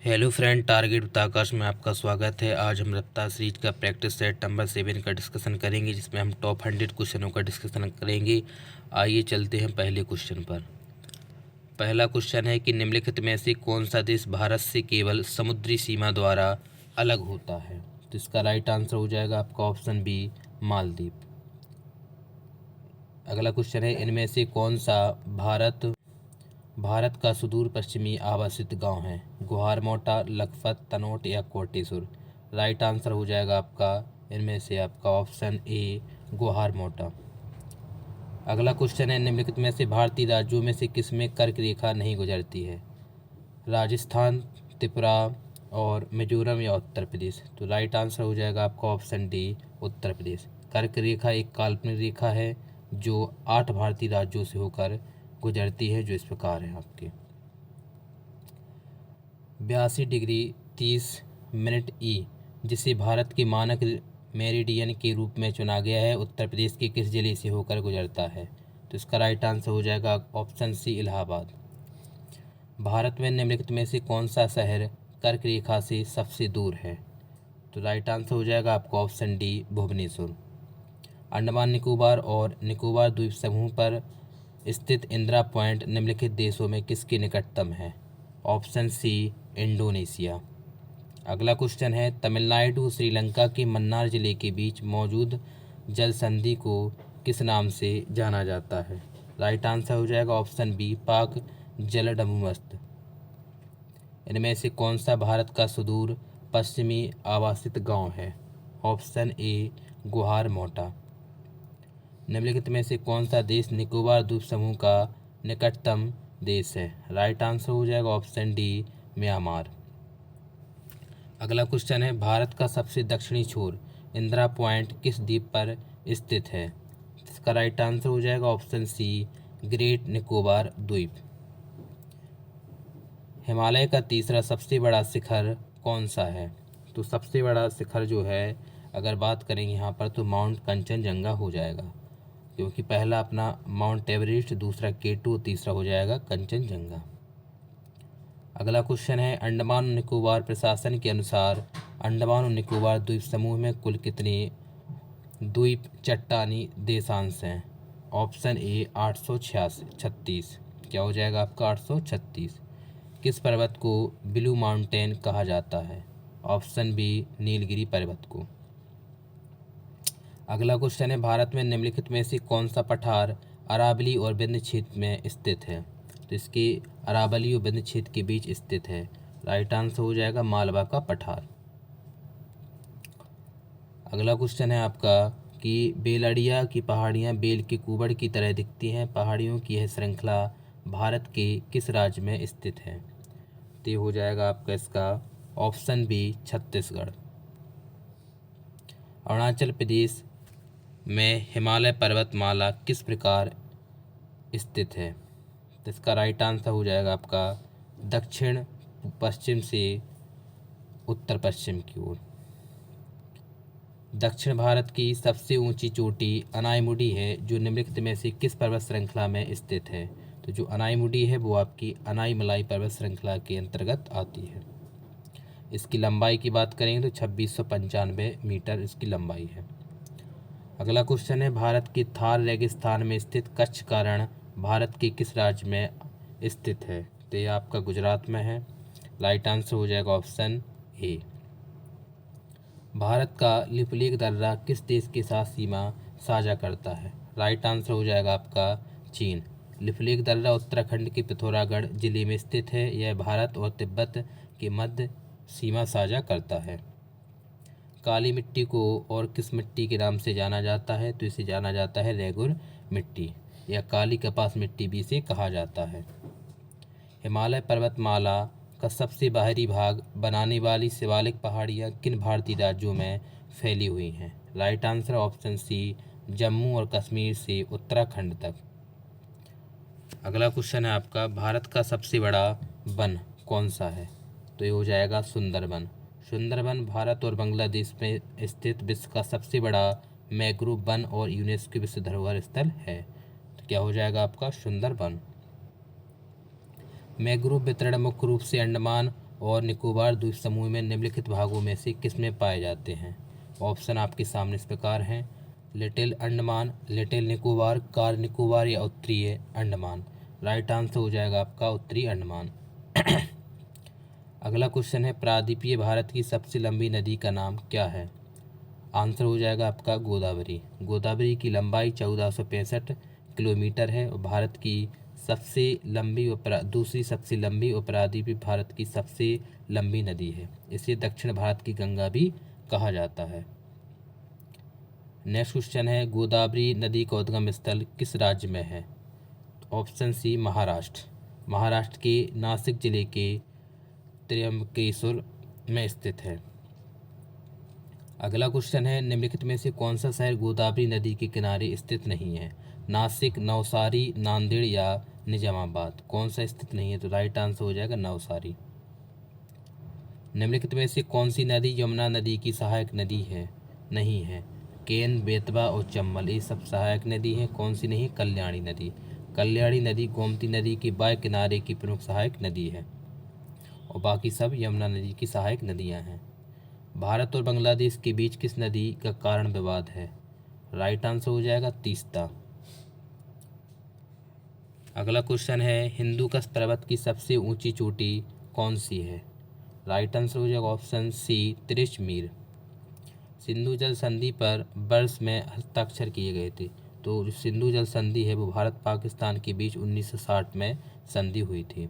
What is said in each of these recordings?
Hello friend, target with आकाश में आपका स्वागत है। आज हम रफ्तार सीरीज का प्रैक्टिस सेट नंबर 7 का डिस्कशन करेंगे, जिसमें हम टॉप 100 क्वेश्चनों का डिस्कशन करेंगे। आइए चलते हैं पहले क्वेश्चन पर। पहला क्वेश्चन है कि निम्नलिखित में से कौन सा देश भारत से केवल समुद्री सीमा द्वारा अलग होता है। तो इसका राइट आंसर हो जाएगा आपका ऑप्शन बी, मालदीव। अगला क्वेश्चन है, इनमें से कौन सा भारत का सुदूर पश्चिमी आवासित गांव है। गुहारमोटा, लखपत, तनोट या कोटेश्वर। राइट आंसर हो जाएगा आपका इनमें से आपका ऑप्शन ए, गुहारमोटा। अगला क्वेश्चन है, निम्नलिखित में से भारतीय राज्यों में से किसमें कर्क रेखा नहीं गुजरती है। राजस्थान, त्रिपुरा और मिजोरम या उत्तर प्रदेश। तो राइट आंसर हो जाएगा आपका ऑप्शन डी, उत्तर प्रदेश। कर्क रेखा एक काल्पनिक रेखा है जो 8 भारतीय राज्यों से होकर गुजरती है, जो इस प्रकार है आपके 82 डिग्री 30 मिनट ई, जिसे भारत के मानक मेरिडियन के रूप में चुना गया है, उत्तर प्रदेश के किस जिले से होकर गुजरता है। तो इसका राइट आंसर हो जाएगा ऑप्शन सी, इलाहाबाद। भारत में निम्नलिखित में से कौन सा शहर कर्क रेखा से सबसे दूर है। तो राइट आंसर हो जाएगा आपका ऑप्शन डी, भुवनेश्वर। अंडमान निकोबार और निकोबार द्वीप समूह पर स्थित इंदिरा पॉइंट निम्नलिखित देशों में किसके निकटतम है। Option C, Indonesia. अगला क्वेश्चन है, तमिलनाडु श्रीलंका के मन्नार जिले के बीच मौजूद जल संधि को किस नाम से जाना जाता है। राइट आंसर हो जाएगा ऑप्शन बी, पाक जलडम्बुमस्त। इनमें से कौन सा भारत का सुदूर पश्चिमी आवासित गांव है। Option A, Guharmota. निम्नलिखित में से कौन सा देश निकोबार द्वीप समूह का निकटतम देश है। राइट आंसर हो जाएगा ऑप्शन डी, म्यांमार। अगला क्वेश्चन है, भारत का सबसे दक्षिणी छोर इंदिरा पॉइंट किस द्वीप पर स्थित है। इसका राइट आंसर हो जाएगा ऑप्शन सी, ग्रेट निकोबार द्वीप। हिमालय का तीसरा सबसे बड़ा शिखर कौन सा है। तो सबसे बड़ा शिखर जो है, अगर बात करेंगे यहाँ पर, तो माउंट कंचनजंगा हो जाएगा, क्योंकि पहला अपना माउंट एवरेस्ट, दूसरा K2, तीसरा हो जाएगा कंचनजंगा। अगला क्वेश्चन है, अंडमान और निकोबार प्रशासन के अनुसार अंडमान और निकोबार द्वीप समूह में कुल कितने द्वीप चट्टानी देशांश हैं। Option A, 836। क्या हो जाएगा आपका 836। किस पर्वत को ब्लू माउंटेन कहा जाता है। ऑप्शन बी, नीलगिरी पर्वत को। अगला क्वेश्चन है, भारत में निम्नलिखित में से कौन सा पठार अरावली और विंध्य क्षेत्र में स्थित है। तो इसके अरावली और विंध्य क्षेत्र के बीच स्थित है। राइट आंसर हो जाएगा मालवा का पठार। अगला क्वेश्चन है आपका कि बेलड़िया की पहाड़ियाँ बेल के कुबड़ की तरह दिखती हैं। पहाड़ियों की यह श्रृंखला भारत के किस राज्य में स्थित है। तो ये हो जाएगा आपका इसका ऑप्शन बी, छत्तीसगढ़। अरुणाचल प्रदेश में हिमालय पर्वतमाला किस प्रकार स्थित है। तो इसका राइट आंसर हो जाएगा आपका दक्षिण पश्चिम से उत्तर पश्चिम की ओर। दक्षिण भारत की सबसे ऊंची चोटी अनाईमुडी है, जो निम्नलिखित में से किस पर्वत श्रृंखला में स्थित है। तो जो अनाईमुडी है वो आपकी अनाईमलाई पर्वत श्रृंखला के अंतर्गत आती है। इसकी लंबाई की बात करेंगे तो 2695 मीटर इसकी लंबाई है। अगला क्वेश्चन है, भारत के थार रेगिस्तान में स्थित कच्छ का रण भारत के किस राज्य में स्थित है। तो ये आपका गुजरात में है। राइट आंसर हो जाएगा ऑप्शन ए। भारत का लिपुलेख दर्रा किस देश के साथ सीमा साझा करता है। राइट आंसर हो जाएगा आपका चीन। लिपुलेख दर्रा उत्तराखंड के पिथौरागढ़ जिले में स्थित है। यह भारत और तिब्बत के मध्य सीमा साझा करता है। काली मिट्टी को और किस मिट्टी के नाम से जाना जाता है। तो इसे जाना जाता है रेगुर मिट्टी, या काली कपास मिट्टी भी इसे कहा जाता है। हिमालय पर्वतमाला का सबसे बाहरी भाग बनाने वाली शिवालिक पहाड़ियाँ किन भारतीय राज्यों में फैली हुई हैं। Right answer option C, Jammu और कश्मीर से उत्तराखंड तक। अगला क्वेश्चन है आपका, भारत का सबसे बड़ा वन कौन सा है। तो ये हो जाएगा सुंदरबन। सुंदरबन भारत और बांग्लादेश में स्थित विश्व का सबसे बड़ा मैंग्रोव वन और यूनेस्को विश्व धरोहर स्थल है। तो क्या हो जाएगा आपका सुंदरबन। मैंग्रोव वितरण मुख्य रूप से अंडमान और निकोबार द्वीप समूह में निम्नलिखित भागों में से किस में पाए जाते हैं? ऑप्शन आपके सामने इस प्रकार हैं: little Andaman, little Nicobar, car Nicobar या उत्तरी अंडमान। राइट आंसर हो जाएगा आपका उत्तरी अंडमान। अगला क्वेश्चन है, प्रायद्वीपीय भारत की सबसे लंबी नदी का नाम क्या है? आंसर हो जाएगा आपका गोदावरी। गोदावरी की लंबाई 1465 किलोमीटर है और भारत की सबसे लंबी दूसरी सबसे लंबी और प्रायद्वीपीय भारत की सबसे लंबी नदी है। इसे दक्षिण भारत की गंगा भी कहा जाता है। नेक्स्ट क्वेश्चन है, गोदावरी नदी का उद्गम स्थल किस राज्य में है? ऑप्शन सी महाराष्ट्र। महाराष्ट्र के नासिक जिले के त्र्यंबकेश्वर में स्थित है। अगला क्वेश्चन है, निम्नलिखित में से कौन सा शहर गोदावरी नदी के किनारे स्थित नहीं है? नासिक, नवसारी, नांदेड़ या निजामाबाद। कौन सा स्थित नहीं है? तो राइट आंसर हो जाएगा नवसारी। निम्नलिखित में से कौन सी नदी यमुना नदी की सहायक नदी है? नहीं है। केन, बेतवा और चंबल ये सब सहायक नदी है। कौन सी नहीं? कल्याणी नदी। कल्याणी नदी गोमती नदी के बाएं किनारे की प्रमुख सहायक नदी है और बाकी सब यमुना नदी की सहायक नदियां हैं। भारत और बांग्लादेश के बीच किस नदी का कारण विवाद है? राइट आंसर हो जाएगा तीस्ता। अगला क्वेश्चन है, हिंदुकुश पर्वत की सबसे ऊंची चोटी कौन सी है? राइट आंसर हो जाएगा ऑप्शन सी त्रिशमीर। सिंधु जल संधि पर वर्ष में हस्ताक्षर किए गए थे। तो जो सिंधु जल संधि है वो भारत पाकिस्तान के बीच 1960 में संधि हुई थी।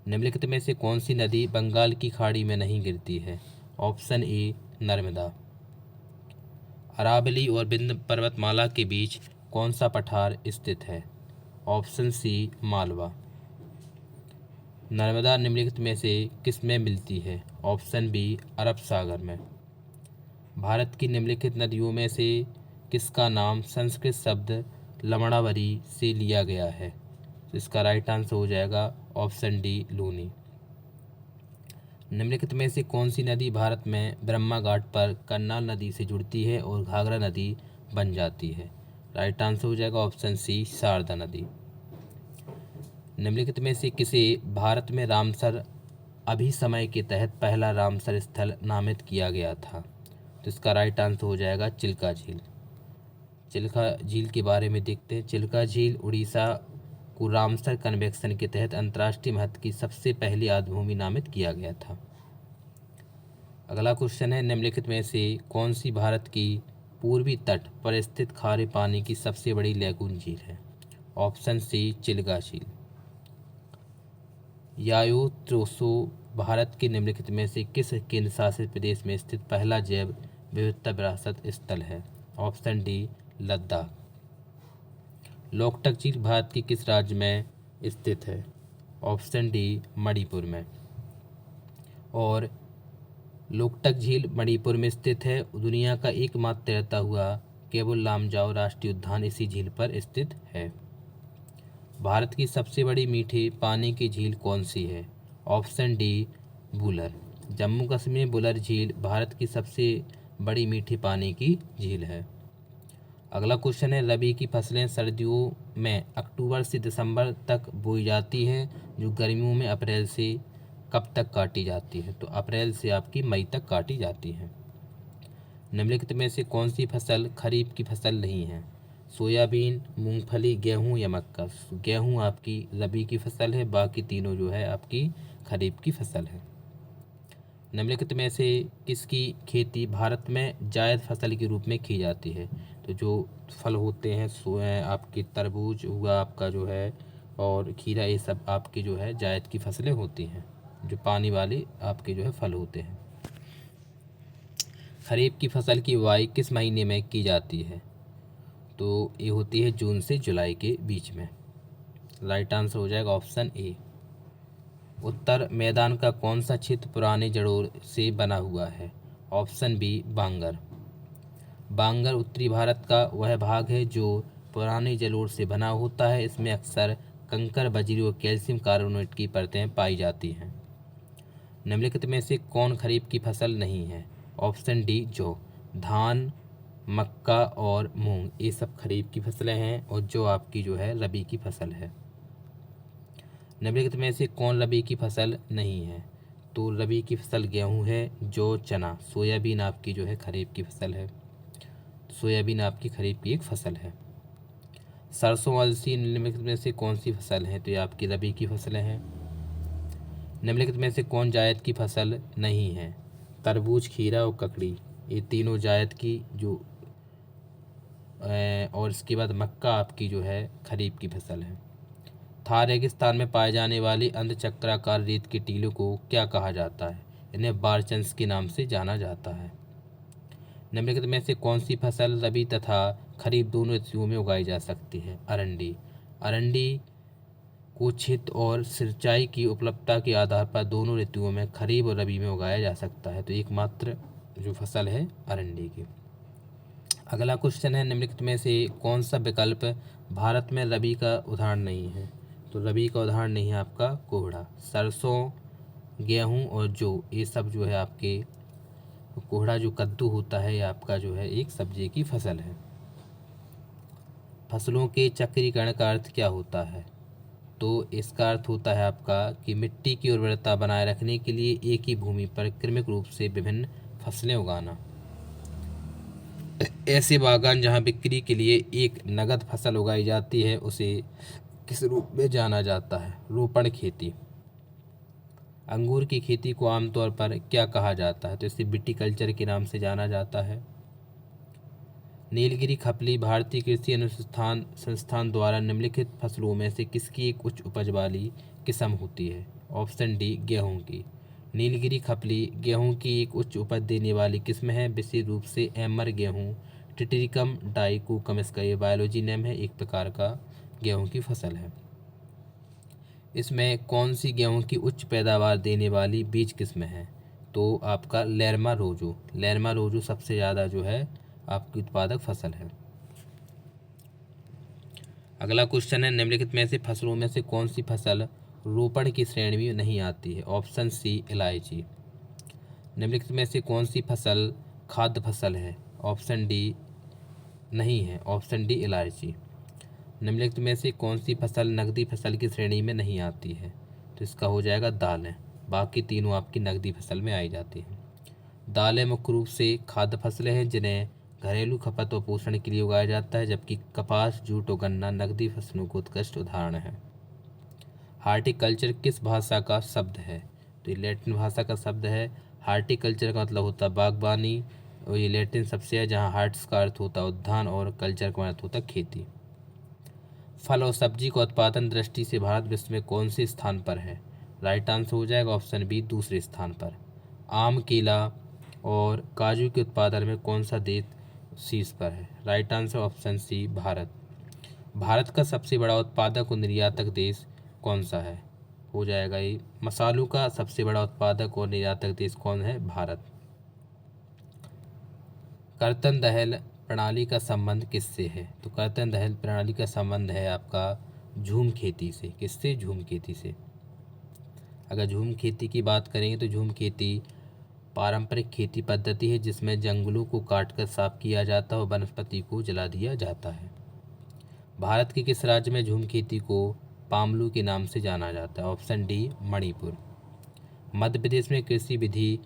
निम्नलिखित में से कौन सी नदी बंगाल की खाड़ी में नहीं गिरती है? ऑप्शन ए नर्मदा। अरावली और विंध्य पर्वतमाला के बीच कौन सा पठार स्थित है? ऑप्शन सी मालवा। नर्मदा निम्नलिखित में से किस में मिलती है? ऑप्शन बी अरब सागर में। भारत की निम्नलिखित नदियों में से किसका नाम संस्कृत शब्द लमणावरी से लिया गया है? तो इसका राइट आंसर हो जाएगा ऑप्शन डी लूनी। निम्नलिखित में से कौन सी नदी भारत में ब्रह्मा घाट पर करनाल नदी से जुड़ती है और घाघरा नदी बन जाती है? राइट आंसर हो जाएगा ऑप्शन सी शारदा नदी। निम्नलिखित में से किसे भारत में रामसर अभिसमय के तहत पहला रामसर स्थल नामित किया गया था? तो इसका राइट आंसर हो जाएगा चिल्का झील। चिल्का झील के बारे में देखते हैं। चिल्का झील उड़ीसा को रामसर कन्वेंशन के तहत अंतर्राष्ट्रीय महत्व की सबसे पहली आद्यभूमि नामित किया गया था। अगला क्वेश्चन है, निम्नलिखित में से कौन सी भारत की पूर्वी तट पर स्थित खारे पानी की सबसे बड़ी लैगून झील है? ऑप्शन सी चिल्का झील। यायो त्रोसो भारत के निम्नलिखित में से किस केंद्र शासित प्रदेश में स्थित पहला जैव विविधता विरासत स्थल है? Option D Ladakh. लोकटक झील भारत की किस राज्य में स्थित है? ऑप्शन डी मणिपुर में। और लोकटक झील मणिपुर में स्थित है। दुनिया का एकमात्र तैरता हुआ केवल लामजाओ राष्ट्रीय उद्यान इसी झील पर स्थित है। भारत की सबसे बड़ी मीठे पानी की झील कौन सी है? Option D Wular. जम्मू कश्मीर में बुलर झील भारत की सबसे बड़ी मीठे पानी की झील है। अगला क्वेश्चन है, रबी की फसलें सर्दियों में अक्टूबर से दिसंबर तक बोई जाती हैं, जो गर्मियों में अप्रैल से कब तक काटी जाती है? तो अप्रैल से आपकी मई तक काटी जाती है। निम्नलिखित में से कौन सी फसल खरीफ की फसल नहीं है? सोयाबीन, मूंगफली, गेहूं या मक्का। गेहूं आपकी रबी की फसल है, बाकी तीनों जो है आपकी खरीफ की फसल है। निम्नलिखित में से किसकी खेती भारत में जायद फसल के रूप में की जाती है? तो जो फल होते हैं सो आपके तरबूज हुआ आपका जो है और खीरा, ये सब आपकी जो है जायद की फसलें होती हैं, जो पानी वाले आपके जो है फल होते हैं। खरीफ की फसल की बुआई किस महीने में की जाती है? तो ये होती है जून से जुलाई के बीच में। राइट आंसर हो जाएगा ऑप्शन ए। उत्तर मैदान का कौन सा क्षेत्र पुराने जड़ों से बना हुआ है? ऑप्शन बी बांगर। बांगर उत्तरी भारत का वह भाग है जो पुराने जलोढ़ से बना होता है। इसमें अक्सर कंकर, बजरी और कैल्शियम कार्बोनेट की परतें पाई जाती हैं। निम्नलिखित में से कौन खरीफ की फसल नहीं है? ऑप्शन डी जौ। धान, मक्का और मूंग ये सब खरीफ की फसलें हैं और जो आपकी जो है रबी की फसल है। निम्नलिखित में से कौन रबी की फसल नहीं है? तो रबी की फसल गेहूँ है, जौ चना। सोयाबीन आपकी जो है खरीफ की फसल है। सोयाबीन आपकी खरीफ की एक फसल है। सरसों अलसी निम्नलिखित में से कौन सी फसल है? तो ये आपकी रबी की फसलें हैं। निम्नलिखित में से कौन जायद की फसल नहीं है? तरबूज, खीरा और ककड़ी, ये तीनों जायद की जो और इसके बाद मक्का आपकी जो है खरीफ की फसल है। थार रेगिस्तान में पाए जाने वाली अर्धचक्राकार रेत के टीलों को क्या कहा जाता है? इन्हें बारचंस के नाम से जाना जाता है। निम्नलिखित में से कौन सी फसल रबी तथा खरीफ दोनों ऋतुओं में उगाई जा सकती है? अरंडी। अरंडी को क्षेत्र और सिंचाई की उपलब्धता के आधार पर दोनों ऋतुओं में खरीफ और रबी में उगाया जा सकता है। तो एकमात्र जो फसल है अरंडी की। अगला क्वेश्चन है, निम्नलिखित में से कौन सा विकल्प भारत में रबी का उदाहरण नहीं है? तो रबी का उदाहरण नहीं है आपका कोहड़ा। सरसों, गेहूं और जौ, ये सब जो है आपके, कोहड़ा जो कद्दू होता है ये आपका जो है एक सब्जी की फसल है। फसलों के चक्रीकरण का अर्थ क्या होता है? तो इसका अर्थ होता है आपका कि मिट्टी की उर्वरता बनाए रखने के लिए एक ही भूमि पर क्रमिक रूप से विभिन्न फसलें उगाना। ऐसे बागान जहाँ बिक्री के लिए एक नगद फसल उगाई जाती है उसे किस रूप में जाना जाता है? रोपण खेती। अंगूर की खेती को आमतौर पर क्या कहा जाता है? तो इसे विटीकल्चर के नाम से जाना जाता है। नीलगिरी खपली भारतीय कृषि अनुसंधान संस्थान द्वारा निम्नलिखित फसलों में से किसकी एक उच्च उपज वाली किस्म होती है? ऑप्शन डी, गेहूं की। नीलगिरी खपली गेहूं की एक उच्च उपज देने वाली किस्म है, विशेष रूप से एमर गेहूं, टिटरिकम डाइकोकम इसका ये बायोलॉजी नेम है, एक प्रकार का गेहूं की फसल है। इसमें कौन सी गेहूं की उच्च पैदावार देने वाली बीज किस्म है? तो आपका लैरमा रोजो। लैरमा रोजो सबसे ज़्यादा जो है आपकी उत्पादक फसल है। अगला क्वेश्चन है, निम्नलिखित में से फसलों में से कौन सी फसल रोपण की श्रेणी में नहीं आती है? ऑप्शन सी, इलायची। निम्नलिखित में से कौन सी फसल खाद्य फसल है? ऑप्शन डी नहीं है, ऑप्शन डी इलायची। निम्नलिखित में से कौन सी फसल नकदी फसल की श्रेणी में नहीं आती है? तो इसका हो जाएगा दालें। बाकी तीनों आपकी नकदी फसल में आई जाती हैं। दालें मुख्य रूप से खाद्य फसलें हैं जिन्हें घरेलू खपत और पोषण के लिए उगाया जाता है, जबकि कपास, जूट और गन्ना नकदी फसलों को उत्कृष्ट उदाहरण है। हार्टिकल्चर किस भाषा का शब्द है? तो ये लैटिन भाषा का शब्द है। हार्टिकल्चर का मतलब होता है बागबानी, और ये लैटिन शब्द से है जहाँ हार्ट्स का अर्थ होता है उद्यान और कल्चर का अर्थ होता है खेती। फल और सब्जी का उत्पादन दृष्टि से भारत विश्व में कौन से स्थान पर है? राइट आंसर हो जाएगा ऑप्शन बी, दूसरे स्थान पर। आम, केला और काजू के उत्पादन में कौन सा देश शीर्ष पर है? Right answer option C, Bharat. Bharat का सबसे बड़ा उत्पादक और निर्यातक देश कौन सा है? हो जाएगा ये मसालों का सबसे बड़ा उत्पादक और निर्यातक देश कौन है? भारत। कर्तन दहल प्रणाली का संबंध किससे है? तो कर्तन दहल प्रणाली का संबंध है आपका झूम खेती से। किससे? झूम खेती से। अगर झूम खेती की बात करेंगे तो झूम खेती पारंपरिक खेती पद्धति है जिसमें जंगलों को काटकर साफ किया जाता है और वनस्पति को जला दिया जाता है। भारत के किस राज्य में झूम खेती को पामलू के नाम से जाना जाता है? Option D, Manipur. मध्य प्रदेश में कृषि विधि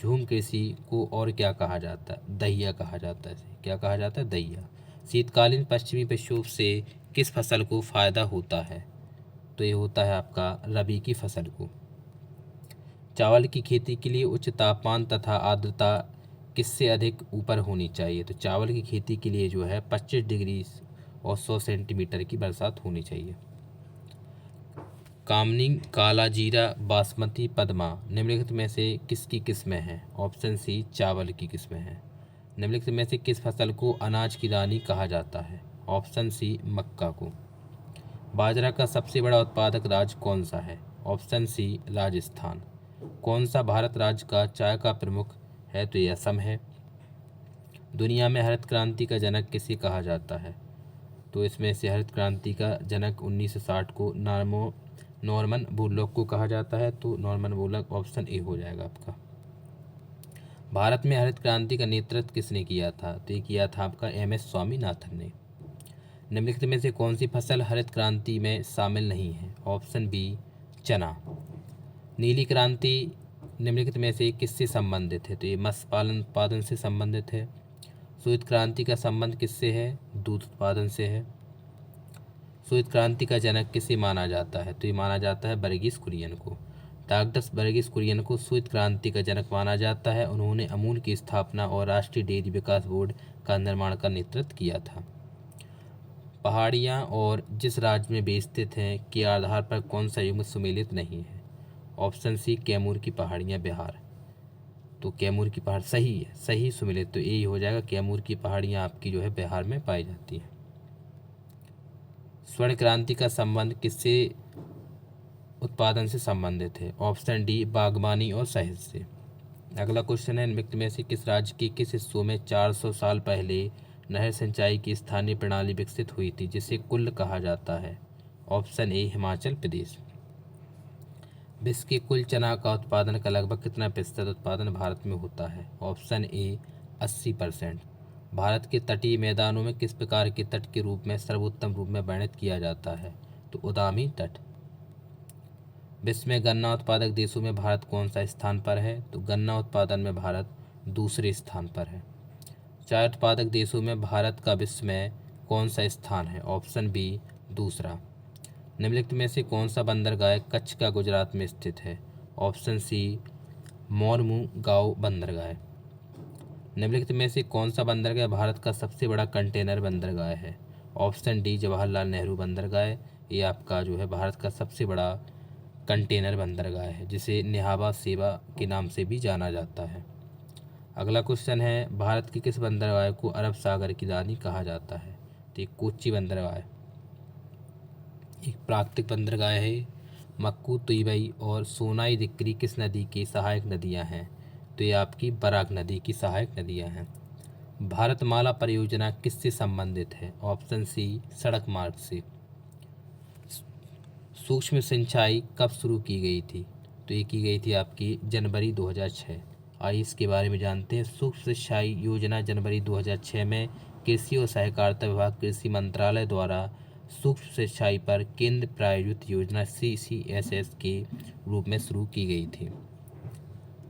झूम कृषि को और क्या कहा जाता है? दहिया कहा जाता है। क्या कहा जाता है? दहिया। शीतकालीन पश्चिमी विक्षोभ से किस फसल को फायदा होता है? तो ये होता है आपका रबी की फसल को। चावल की खेती के लिए उच्च तापमान तथा आर्द्रता किससे अधिक ऊपर होनी चाहिए? तो चावल की खेती के लिए जो है 25 डिग्री और 100 सेंटीमीटर की बरसात होनी चाहिए। कामनी, काला जीरा, बासमती, पद्मा निम्नलिखित में से किसकी किस्में हैं? ऑप्शन सी, चावल की किस्में हैं। निम्नलिखित में से किस फसल को अनाज की रानी कहा जाता है? ऑप्शन सी, मक्का को। बाजरा का सबसे बड़ा उत्पादक राज्य कौन सा है? Option C, Rajasthan. कौन सा भारत राज्य का चाय का प्रमुख है? तो यह असम है। दुनिया में हरित क्रांति का जनक किसे कहा जाता है? तो इसमें से हरित क्रांति का जनक 1960 को नॉर्मन बोरलॉग को कहा जाता है। तो नॉर्मन बोरलॉग ऑप्शन ए हो जाएगा आपका। भारत में हरित क्रांति का नेतृत्व किसने किया था? तो ये किया था आपका MS स्वामीनाथन ने। निम्नलिखित में से कौन सी फसल हरित क्रांति में शामिल नहीं है? ऑप्शन बी, चना। नीली क्रांति निम्नलिखित में से किससे संबंधित है? तो ये मत्स्य पालन उत्पादन से संबंधित है। श्वेत क्रांति का संबंध किससे है? दूध उत्पादन से है। श्वेत क्रांति का जनक किसे माना जाता है? तो ये माना जाता है वर्गीस कुरियन को। डॉक्टर वर्गीस कुरियन को श्वेत क्रांति का जनक माना जाता है। उन्होंने अमूल की स्थापना और राष्ट्रीय डेयरी विकास बोर्ड का निर्माण का नेतृत्व किया था। पहाड़ियाँ और जिस राज्य में वे स्थित हैं के आधार पर कौन सा युग्म सुमेलित नहीं है? ऑप्शन सी कैमूर की पहाड़ियाँ बिहार। तो कैमूर की पहाड़ सही है, सही सुमेलित, तो यही हो जाएगा। कैमूर की पहाड़ियाँ आपकी जो है बिहार में पाई जाती हैं। स्वर्ण क्रांति का संबंध किससे उत्पादन से संबंधित है? ऑप्शन डी बागवानी और शहद से। अगला क्वेश्चन है, निम्नलिखित में से किस राज्य के किस हिस्सों में 400 साल पहले नहर सिंचाई की स्थानीय प्रणाली विकसित हुई थी जिसे कुल्ल कहा जाता है? ऑप्शन ए हिमाचल प्रदेश। विश्व के कुल चना का उत्पादन का लगभग कितना प्रतिशत उत्पादन भारत में होता है? ऑप्शन ए 80%। भारत के तटीय मैदानों में किस प्रकार के तट के रूप में सर्वोत्तम रूप में वर्णित किया जाता है? तो उद्दामी तट। विश्व में गन्ना उत्पादक देशों में भारत कौन सा स्थान पर है? तो गन्ना उत्पादन में भारत दूसरे स्थान पर है। चाय उत्पादक देशों में भारत का विश्व में कौन सा स्थान है? ऑप्शन बी दूसरा। निम्नलिखित में से कौन सा बंदरगाह कच्छ का गुजरात में स्थित है? ऑप्शन सी मोरमुगांव बंदरगाह। निम्नलिखित में से कौन सा बंदरगाह भारत का सबसे बड़ा कंटेनर बंदरगाह है? ऑप्शन डी जवाहरलाल नेहरू बंदरगाह। ये आपका जो है भारत का सबसे बड़ा कंटेनर बंदरगाह है जिसे निहाबा सेवा के नाम से भी जाना जाता है। अगला क्वेश्चन है, भारत के किस बंदरगाह को अरब सागर की रानी कहा जाता है? तो कोच्चि बंदरगाह एक प्राकृतिक बंदरगाह है। मक्कू, तुईवई और सोनाई दिक्करी किस नदी की सहायक नदियां हैं? तो ये आपकी बराक नदी की सहायक नदियां हैं। भारतमाला परियोजना किससे संबंधित है? ऑप्शन सी सड़क मार्ग से। सूक्ष्म सिंचाई कब शुरू की गई थी? तो ये की गई थी आपकी जनवरी 2006। आइए इसके बारे में जानते हैं। सूक्ष्म सिंचाई योजना जनवरी 2006 में कृषि और सहकारिता विभाग कृषि मंत्रालय द्वारा सूक्ष्म सिंचाई पर केंद्र प्रायोजित योजना CCSS के रूप में शुरू की गई थी।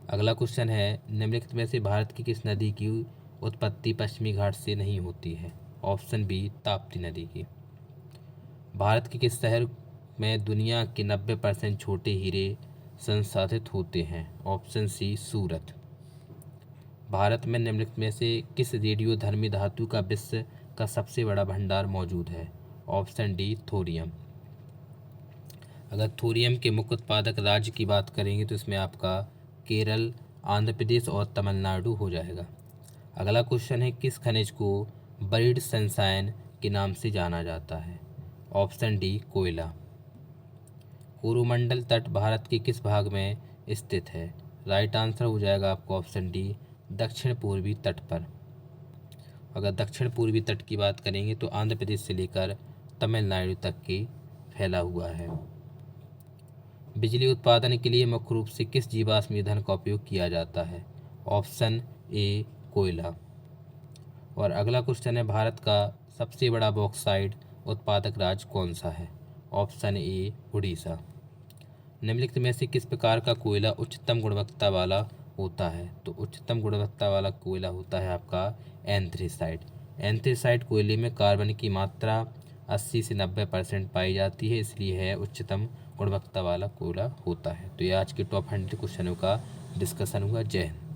अगला क्वेश्चन है, निम्नलिखित में से भारत की किस नदी की उत्पत्ति पश्चिमी घाट से नहीं होती है? ऑप्शन बी ताप्ती नदी की। भारत के किस शहर में दुनिया के 90% छोटे हीरे संसाधित होते हैं? ऑप्शन सी सूरत। भारत में निम्नलिखित में से किस रेडियोधर्मी धातु का विश्व का सबसे बड़ा भंडार मौजूद है? Option D thorium. अगर थोरियम के मुख्य उत्पादक राज्य की बात करेंगे तो इसमें आपका केरल, आंध्र प्रदेश और तमिलनाडु हो जाएगा। अगला क्वेश्चन है, किस खनिज को बरीड सनशाइन के नाम से जाना जाता है? ऑप्शन डी कोयला। कोरोमंडल तट भारत के किस भाग में स्थित है? राइट आंसर हो जाएगा आपको ऑप्शन डी दक्षिण पूर्वी तट पर। अगर दक्षिण पूर्वी तट की बात करेंगे तो आंध्र प्रदेश से लेकर तमिलनाडु तक की फैला हुआ है। बिजली उत्पादन के लिए मुख्य रूप से किस जीवाश्म ईंधन का उपयोग किया जाता है? ऑप्शन ए कोयला। और अगला क्वेश्चन है, भारत का सबसे बड़ा बॉक्साइट उत्पादक राज्य कौन सा है? ऑप्शन ए उड़ीसा। निम्नलिखित में से किस प्रकार का कोयला उच्चतम गुणवत्ता वाला होता है? तो उच्चतम गुणवत्ता वाला कोयला होता है आपका एंथ्रेसाइट। एंथ्रेसाइट कोयले में कार्बन की मात्रा 80 से 90% पाई जाती है, इसलिए है उच्चतम गुणवत्ता वाला कोयला होता है। तो ये आज के टॉप 100 क्वेश्चनों का डिस्कशन हुआ। जय हिंद।